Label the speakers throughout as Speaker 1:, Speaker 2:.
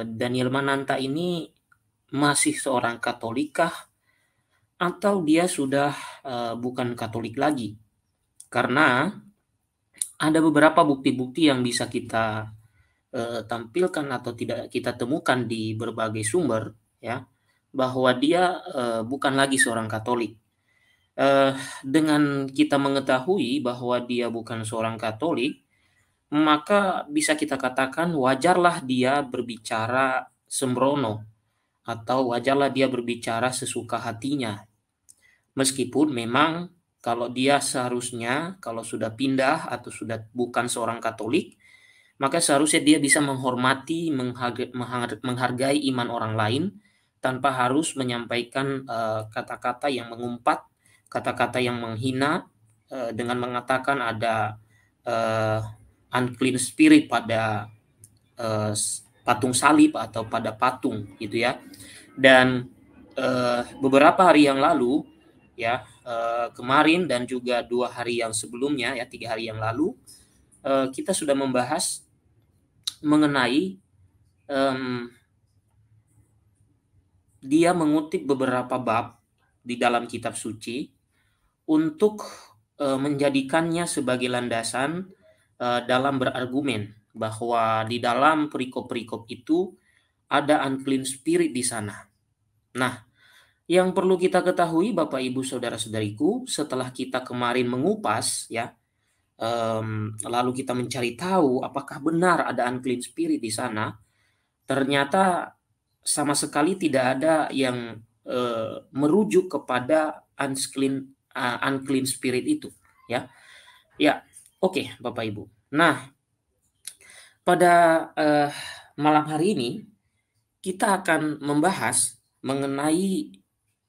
Speaker 1: Daniel Mananta ini masih seorang Katolikah atau dia sudah bukan Katolik lagi? Karena ada beberapa bukti-bukti yang bisa kita tampilkan atau tidak kita temukan di berbagai sumber, ya, bahwa dia bukan lagi seorang Katolik. Dengan kita mengetahui bahwa dia bukan seorang Katolik, maka bisa kita katakan wajarlah dia berbicara sembrono atau wajarlah dia berbicara sesuka hatinya. Meskipun memang kalau dia seharusnya kalau sudah pindah atau sudah bukan seorang Katolik, maka seharusnya dia bisa menghormati, menghargai iman orang lain tanpa harus menyampaikan kata-kata yang mengumpat, kata-kata yang menghina, dengan mengatakan ada uh, unclean spirit pada patung salib atau pada patung gitu ya. Dan beberapa hari yang lalu ya, kemarin dan juga 2 hari yang sebelumnya ya, 3 hari yang lalu, kita sudah membahas mengenai dia mengutip beberapa bab di dalam kitab suci untuk menjadikannya sebagai landasan dalam berargumen bahwa di dalam perikop-perikop itu ada unclean spirit di sana. Nah, yang perlu kita ketahui Bapak Ibu Saudara-saudariku, setelah kita kemarin mengupas ya, lalu kita mencari tahu apakah benar ada unclean spirit di sana, ternyata sama sekali tidak ada yang merujuk kepada unclean spirit itu, ya. Ya, oke, Bapak Ibu. Nah, pada malam hari ini kita akan membahas mengenai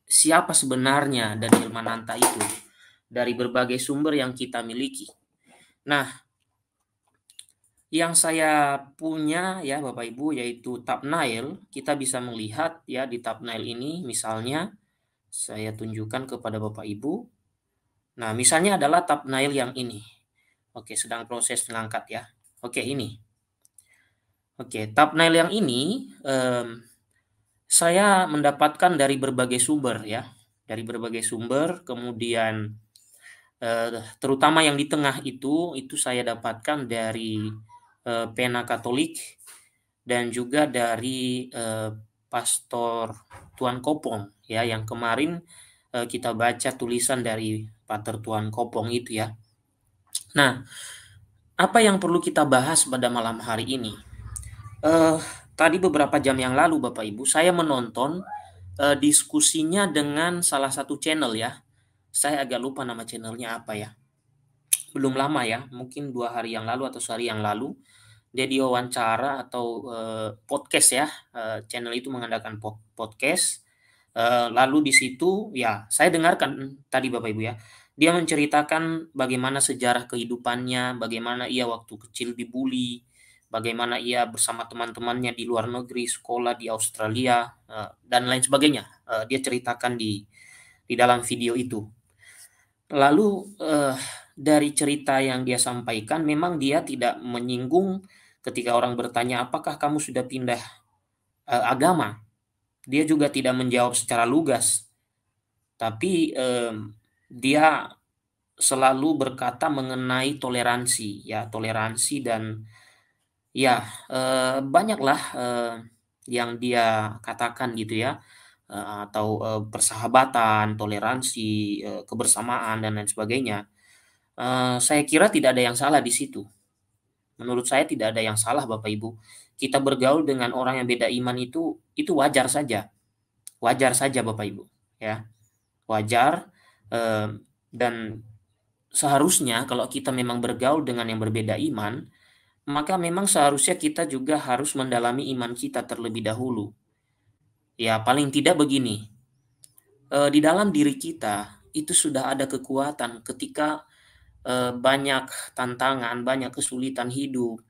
Speaker 1: siapa sebenarnya Daniel Mananta itu dari berbagai sumber yang kita miliki. Nah, yang saya punya ya Bapak Ibu yaitu thumbnail, kita bisa melihat ya di thumbnail ini misalnya saya tunjukkan kepada Bapak Ibu. Nah, misalnya adalah thumbnail yang ini. Oke, sedang proses mengangkat ya. Oke, ini. Oke, thumbnail yang ini saya mendapatkan dari berbagai sumber ya. Dari berbagai sumber, kemudian terutama yang di tengah itu saya dapatkan dari Pena Katolik dan juga dari Pastor Tuan Kopong ya, yang kemarin kita baca tulisan dari Pater Tuan Kopong itu ya. Nah, apa yang perlu kita bahas pada malam hari ini? Tadi beberapa jam yang lalu Bapak Ibu saya menonton diskusinya dengan salah satu channel ya. Saya agak lupa nama channelnya apa ya. Belum lama ya, mungkin 2 hari yang lalu atau sehari yang lalu dia diwawancara atau podcast ya. Channel itu mengadakan podcast. Lalu di situ ya saya dengarkan tadi Bapak Ibu ya. Dia menceritakan bagaimana sejarah kehidupannya, bagaimana ia waktu kecil dibully, bagaimana ia bersama teman-temannya di luar negeri, sekolah di Australia, dan lain sebagainya. Dia ceritakan di dalam video itu. Lalu dari cerita yang dia sampaikan, memang dia tidak menyinggung ketika orang bertanya, apakah kamu sudah pindah agama? Dia juga tidak menjawab secara lugas, tapi dia selalu berkata mengenai toleransi, ya toleransi dan ya banyaklah yang dia katakan gitu ya, atau persahabatan, toleransi, kebersamaan dan lain sebagainya. Saya kira tidak ada yang salah di situ. Menurut saya tidak ada yang salah Bapak Ibu. Kita bergaul dengan orang yang beda iman itu wajar saja. Wajar saja Bapak Ibu, ya. Wajar, dan seharusnya kalau kita memang bergaul dengan yang berbeda iman, maka memang seharusnya kita juga harus mendalami iman kita terlebih dahulu. Ya, paling tidak begini, di dalam diri kita itu sudah ada kekuatan ketika banyak tantangan, banyak kesulitan hidup,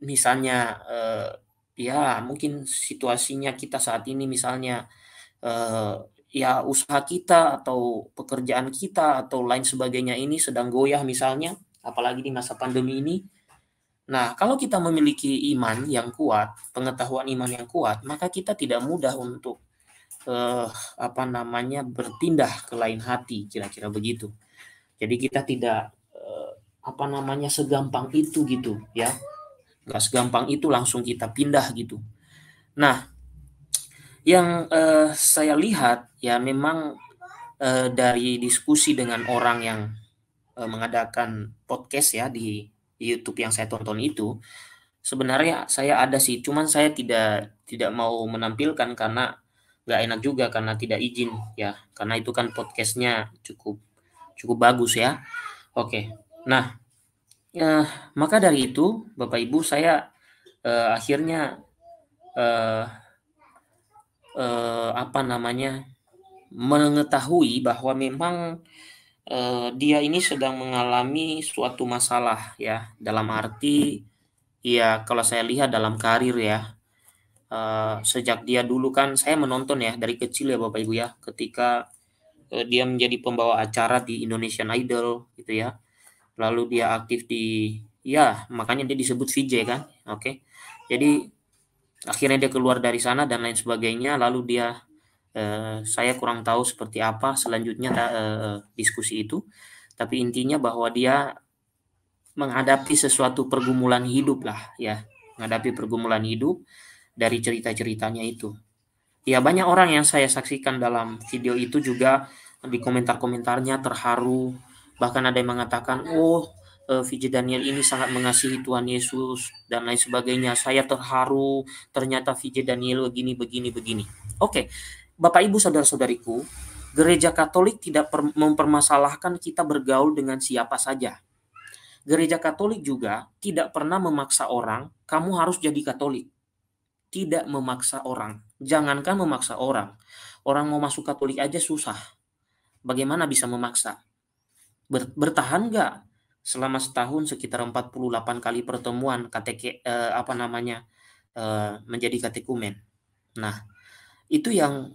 Speaker 1: misalnya ya mungkin situasinya kita saat ini misalnya ya usaha kita atau pekerjaan kita atau lain sebagainya ini sedang goyah misalnya, apalagi di masa pandemi ini. Nah, kalau kita memiliki iman yang kuat, pengetahuan iman yang kuat, maka kita tidak mudah untuk berpindah ke lain hati, kira-kira begitu. Jadi kita tidak segampang itu gitu ya, nggak segampang itu langsung kita pindah gitu. Nah, yang saya lihat ya memang dari diskusi dengan orang yang mengadakan podcast ya di YouTube yang saya tonton itu, sebenarnya saya ada sih, cuman saya tidak mau menampilkan karena nggak enak juga karena tidak izin ya, karena itu kan podcastnya cukup cukup bagus ya. Oke, nah maka dari itu Bapak Ibu saya akhirnya eh, mengetahui bahwa memang dia ini sedang mengalami suatu masalah ya, dalam arti ya kalau saya lihat dalam karir ya. Sejak dia dulu kan saya menonton ya dari kecil ya Bapak Ibu ya, ketika dia menjadi pembawa acara di Indonesian Idol gitu ya. Lalu dia aktif di, ya makanya dia disebut VJ kan. Oke. Jadi akhirnya dia keluar dari sana dan lain sebagainya. Lalu dia saya kurang tahu seperti apa selanjutnya diskusi itu. Tapi intinya bahwa dia menghadapi sesuatu pergumulan hidup lah ya, menghadapi pergumulan hidup dari cerita-ceritanya itu. Ya banyak orang yang saya saksikan dalam video itu juga di komentar-komentarnya terharu. Bahkan ada yang mengatakan, oh VJ Daniel ini sangat mengasihi Tuhan Yesus dan lain sebagainya. Saya terharu, ternyata VJ Daniel begini, begini, begini. Oke, Bapak Ibu Saudara-saudariku, Gereja Katolik tidak mempermasalahkan kita bergaul dengan siapa saja. Gereja Katolik juga tidak pernah memaksa orang, kamu harus jadi Katolik. Tidak memaksa orang. Jangankan memaksa orang. Orang mau masuk Katolik aja susah. Bagaimana bisa memaksa? Bertahan nggak? Selama setahun sekitar 48 kali pertemuan menjadi katekumen. Nah, itu yang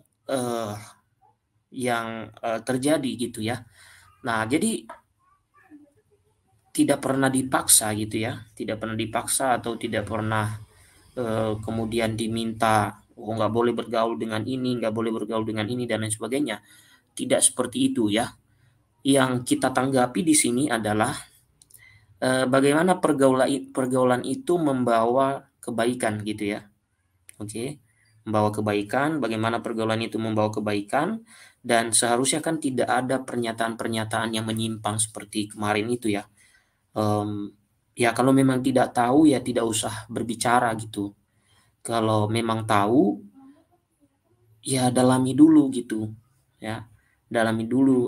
Speaker 1: terjadi gitu ya. Nah, jadi tidak pernah dipaksa gitu ya. Tidak pernah dipaksa atau tidak pernah kemudian diminta, oh nggak boleh bergaul dengan ini, nggak boleh bergaul dengan ini dan lain sebagainya. Tidak seperti itu ya. Yang kita tanggapi di sini adalah bagaimana pergaulan itu membawa kebaikan gitu ya. Oke. Membawa kebaikan, bagaimana pergaulan itu membawa kebaikan, dan seharusnya kan tidak ada pernyataan-pernyataan yang menyimpang seperti kemarin itu ya. Ya kalau memang tidak tahu ya tidak usah berbicara gitu. Kalau memang tahu ya dalami dulu gitu ya, dalami dulu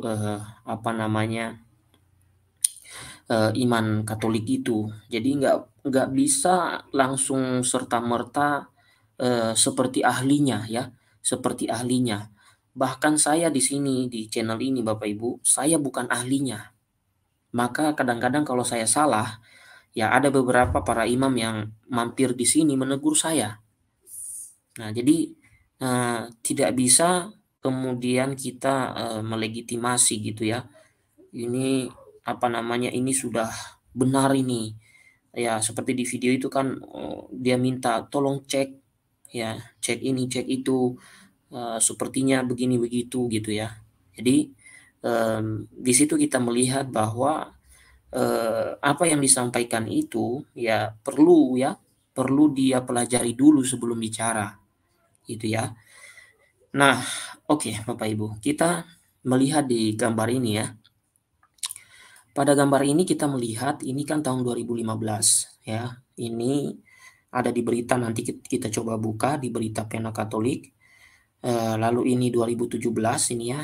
Speaker 1: iman Katolik itu. Jadi nggak bisa langsung serta merta seperti ahlinya ya, seperti ahlinya. Bahkan saya di sini di channel ini Bapak Ibu, saya bukan ahlinya. Maka kadang-kadang kalau saya salah, ya ada beberapa para imam yang mampir di sini menegur saya. Nah, jadi tidak bisa kemudian kita melegitimasi gitu ya. Ini ini sudah benar ini. Ya, seperti di video itu kan dia minta tolong cek ya, cek ini, cek itu, sepertinya begini begitu gitu ya. Jadi di situ kita melihat bahwa apa yang disampaikan itu ya perlu dia pelajari dulu sebelum bicara gitu ya. Nah, oke Bapak Ibu, kita melihat di gambar ini ya. Pada gambar ini kita melihat ini kan tahun 2015 ya. Ini ada di berita, nanti kita coba buka di berita Pena Katolik. Lalu ini 2017 ini ya,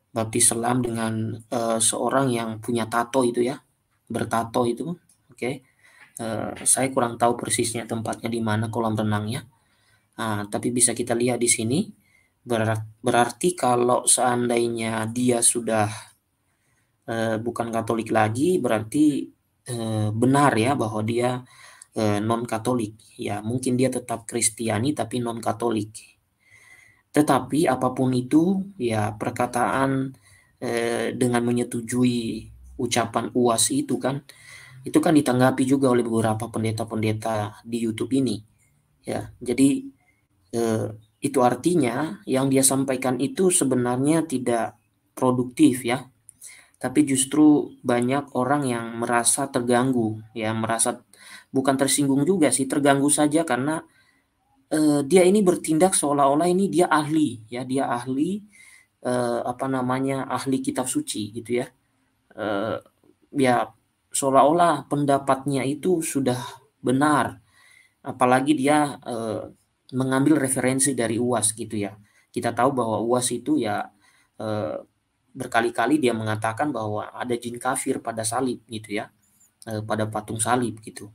Speaker 1: baptis selam dengan seorang yang punya tato itu ya, bertato itu. Oke. Saya kurang tahu persisnya tempatnya di mana kolam renangnya. Nah, tapi bisa kita lihat di sini berarti kalau seandainya dia sudah bukan Katolik lagi, berarti benar ya bahwa dia non Katolik. Ya, mungkin dia tetap Kristiani tapi non Katolik. Tetapi apapun itu, ya perkataan dengan menyetujui ucapan UAS itu kan, itu kan ditanggapi juga oleh beberapa pendeta-pendeta di YouTube ini, ya. Jadi itu artinya yang dia sampaikan itu sebenarnya tidak produktif, ya. Tapi justru banyak orang yang merasa terganggu, ya, merasa bukan tersinggung juga sih, terganggu saja karena dia ini bertindak seolah-olah ini dia ahli, ya, dia ahli ahli kitab suci gitu ya. Ya seolah-olah pendapatnya itu sudah benar, apalagi dia mengambil referensi dari UAS gitu ya. Kita tahu bahwa UAS itu ya berkali-kali dia mengatakan bahwa ada jin kafir pada salib gitu ya, pada patung salib gitu.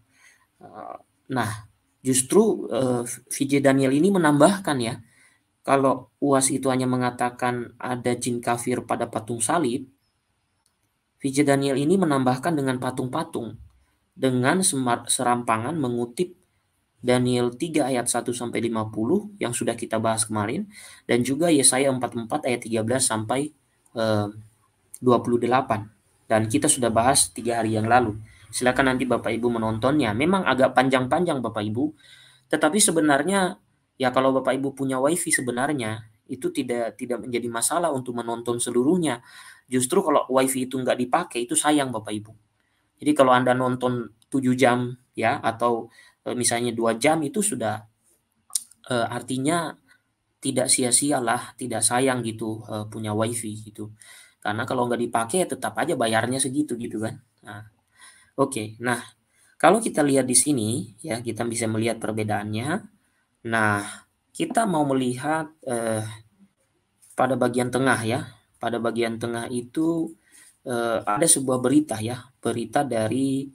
Speaker 1: Nah, justru VJ Daniel ini menambahkan ya, kalau UAS itu hanya mengatakan ada jin kafir pada patung salib, VJ Daniel ini menambahkan dengan patung-patung, dengan serampangan mengutip Daniel 3 ayat 1 sampai 50 yang sudah kita bahas kemarin, dan juga Yesaya 44 ayat 13 sampai 28. Dan kita sudah bahas 3 hari yang lalu. Silakan nanti Bapak Ibu menontonnya. Memang agak panjang-panjang Bapak Ibu, tetapi sebenarnya ya kalau Bapak Ibu punya WiFi sebenarnya itu tidak menjadi masalah untuk menonton seluruhnya. Justru kalau WiFi itu nggak dipakai itu sayang Bapak Ibu. Jadi kalau Anda nonton 7 jam ya, atau misalnya 2 jam itu sudah artinya tidak sia-sia lah, tidak sayang gitu punya WiFi gitu. Karena kalau nggak dipakai tetap aja bayarnya segitu gitu kan. Nah, oke. Nah, kalau kita lihat di sini ya, kita bisa melihat perbedaannya. Nah, kita mau melihat pada bagian tengah ya. Pada bagian tengah itu ada sebuah berita ya, berita dari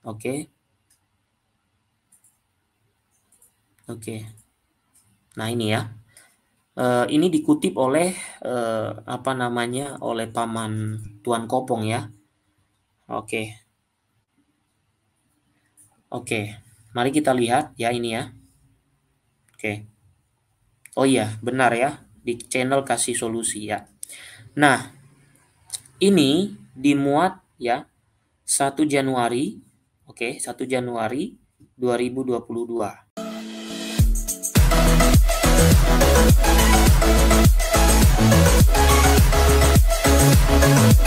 Speaker 1: oke. Nah, ini ya. Ini dikutip oleh oleh Paman Tuan Kopong ya. Oke. Mari kita lihat ya ini ya. Oke. Oh iya, benar ya, di channel Kasih Solusi ya. Nah, ini dimuat ya 1 Januari. Oke, 1 Januari 2022.